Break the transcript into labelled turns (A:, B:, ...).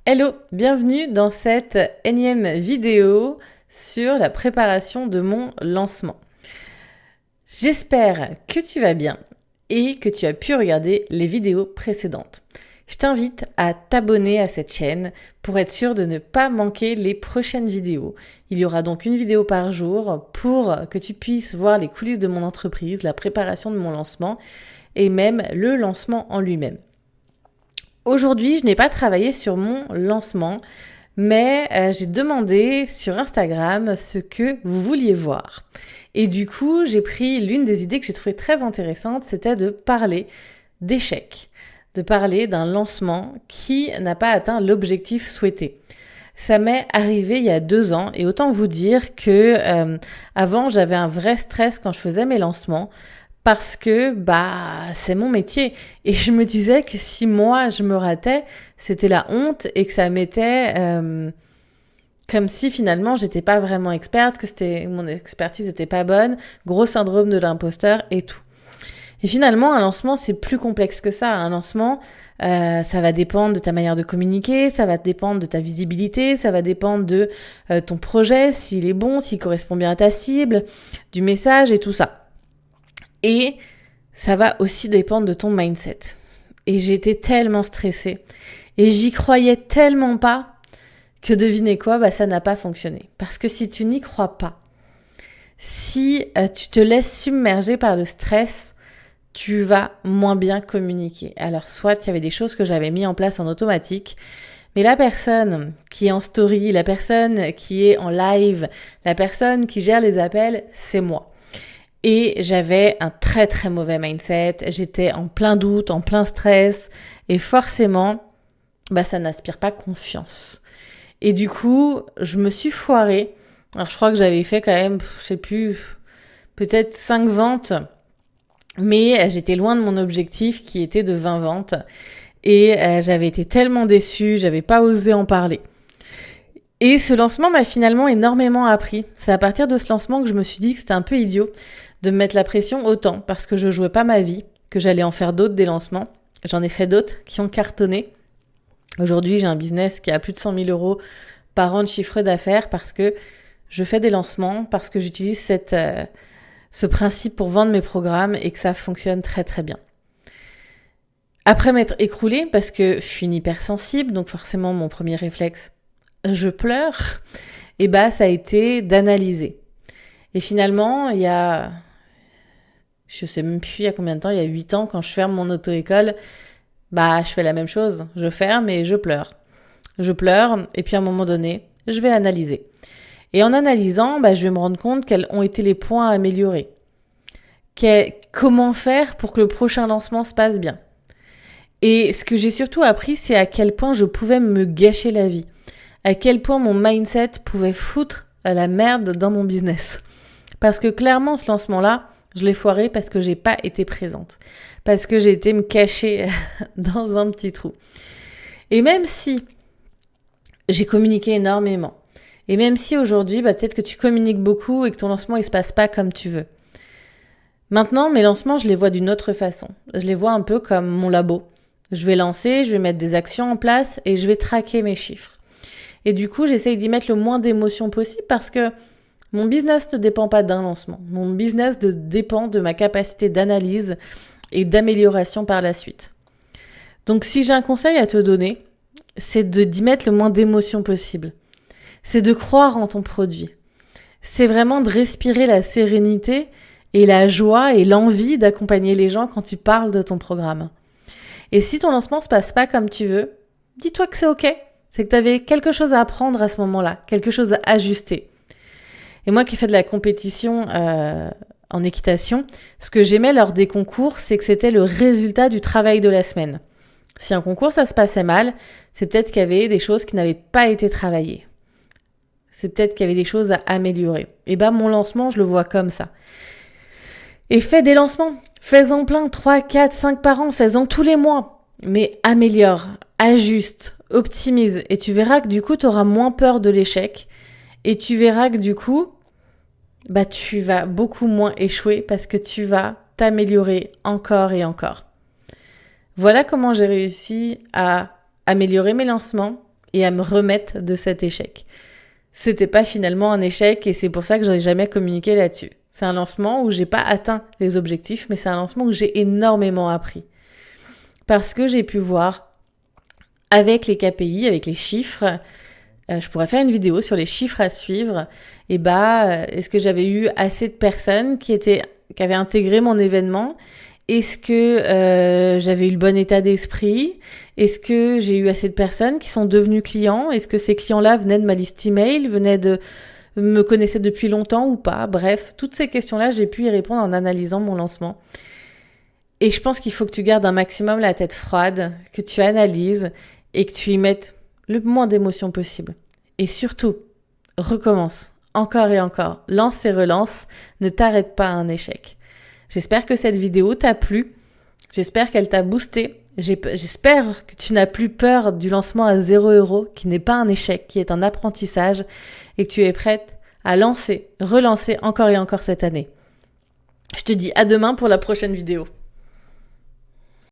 A: Hello, bienvenue dans cette énième vidéo sur la préparation de mon lancement. J'espère que tu vas bien et que tu as pu regarder les vidéos précédentes. Je t'invite à t'abonner à cette chaîne pour être sûr de ne pas manquer les prochaines vidéos. Il y aura donc une vidéo par jour pour que tu puisses voir les coulisses de mon entreprise, la préparation de mon lancement et même le lancement en lui-même. Aujourd'hui, je n'ai pas travaillé sur mon lancement, mais j'ai demandé sur Instagram ce que vous vouliez voir. Et du coup, j'ai pris l'une des idées que j'ai trouvées très intéressante, c'était de parler d'échecs, de parler d'un lancement qui n'a pas atteint l'objectif souhaité. Ça m'est arrivé il y a 2 ans et autant vous dire que avant, j'avais un vrai stress quand je faisais mes lancements parce que c'est mon métier et je me disais que si moi je me ratais, c'était la honte et que ça m'était comme si finalement j'étais pas vraiment experte, que mon expertise était pas bonne, gros syndrome de l'imposteur et tout. Et finalement, un lancement, c'est plus complexe que ça. Un lancement, ça va dépendre de ta manière de communiquer, ça va dépendre de ta visibilité, ça va dépendre de ton projet, s'il est bon, s'il correspond bien à ta cible, du message et tout ça. Et ça va aussi dépendre de ton mindset. Et j'étais tellement stressée. Et j'y croyais tellement pas que devinez quoi, ça n'a pas fonctionné. Parce que si tu n'y crois pas, si tu te laisses submerger par le stress, tu vas moins bien communiquer. Alors soit il y avait des choses que j'avais mis en place en automatique, mais la personne qui est en story, la personne qui est en live, la personne qui gère les appels, c'est moi. Et j'avais un très très mauvais mindset, j'étais en plein doute, en plein stress, et forcément, ça n'inspire pas confiance. Et du coup, je me suis foirée. Alors je crois que j'avais fait quand même, je sais plus, peut-être 5 ventes, mais j'étais loin de mon objectif qui était de 20 ventes. Et j'avais été tellement déçue, j'avais pas osé en parler. Et ce lancement m'a finalement énormément appris. C'est à partir de ce lancement que je me suis dit que c'était un peu idiot de me mettre la pression autant parce que je jouais pas ma vie, que j'allais en faire d'autres des lancements. J'en ai fait d'autres qui ont cartonné. Aujourd'hui, j'ai un business qui a plus de 100 000 euros par an de chiffre d'affaires parce que je fais des lancements, parce que j'utilise ce principe pour vendre mes programmes et que ça fonctionne très très bien. Après m'être écroulée, parce que je suis une hypersensible, donc forcément mon premier réflexe, je pleure, et ça a été d'analyser. Et finalement, je sais même plus il y a combien de temps, il y a 8 ans, quand je ferme mon auto-école, je fais la même chose. Je ferme et je pleure. Je pleure, et puis à un moment donné, je vais analyser. Et en analysant, je vais me rendre compte quels ont été les points à améliorer. Comment faire pour que le prochain lancement se passe bien. Et ce que j'ai surtout appris, c'est à quel point je pouvais me gâcher la vie. À quel point mon mindset pouvait foutre la merde dans mon business. Parce que clairement, ce lancement-là, je l'ai foiré parce que j'ai pas été présente. Parce que j'ai été me cacher dans un petit trou. Et même si j'ai communiqué énormément, et même si aujourd'hui, peut-être que tu communiques beaucoup et que ton lancement, il se passe pas comme tu veux. Maintenant, mes lancements, je les vois d'une autre façon. Je les vois un peu comme mon labo. Je vais lancer, je vais mettre des actions en place et je vais traquer mes chiffres. Et du coup, j'essaye d'y mettre le moins d'émotions possible parce que mon business ne dépend pas d'un lancement. Mon business dépend de ma capacité d'analyse et d'amélioration par la suite. Donc si j'ai un conseil à te donner, c'est d'y mettre le moins d'émotions possible. C'est de croire en ton produit. C'est vraiment de respirer la sérénité et la joie et l'envie d'accompagner les gens quand tu parles de ton programme. Et si ton lancement se passe pas comme tu veux, dis-toi que c'est ok. C'est que tu avais quelque chose à apprendre à ce moment-là, quelque chose à ajuster. Et moi qui fais de la compétition en équitation, ce que j'aimais lors des concours, c'est que c'était le résultat du travail de la semaine. Si un concours, ça se passait mal, c'est peut-être qu'il y avait des choses qui n'avaient pas été travaillées. C'est peut-être qu'il y avait des choses à améliorer. Et mon lancement, je le vois comme ça. Et fais des lancements. Fais-en plein, 3, 4, 5 par an. Fais-en tous les mois. Mais améliore, ajuste, optimise. Et tu verras que du coup, tu auras moins peur de l'échec. Et tu verras que du coup, tu vas beaucoup moins échouer parce que tu vas t'améliorer encore et encore. Voilà comment j'ai réussi à améliorer mes lancements et à me remettre de cet échec. C'était pas finalement un échec et c'est pour ça que j'aurais jamais communiqué là-dessus. C'est un lancement où j'ai pas atteint les objectifs, mais c'est un lancement où j'ai énormément appris. Parce que j'ai pu voir avec les KPI, avec les chiffres, je pourrais faire une vidéo sur les chiffres à suivre. Et est-ce que j'avais eu assez de personnes qui avaient intégré mon événement ? Est-ce que j'avais eu le bon état d'esprit ? Est-ce que j'ai eu assez de personnes qui sont devenues clients ? Est-ce que ces clients-là venaient de ma liste email, me connaissaient depuis longtemps ou pas ? Bref, toutes ces questions-là, j'ai pu y répondre en analysant mon lancement. Et je pense qu'il faut que tu gardes un maximum la tête froide, que tu analyses et que tu y mettes le moins d'émotions possible. Et surtout, recommence encore et encore. Lance et relance, ne t'arrête pas à un échec. J'espère que cette vidéo t'a plu. J'espère qu'elle t'a boosté. J'espère que tu n'as plus peur du lancement à 0 €, qui n'est pas un échec, qui est un apprentissage, et que tu es prête à relancer encore et encore cette année. Je te dis à demain pour la prochaine vidéo.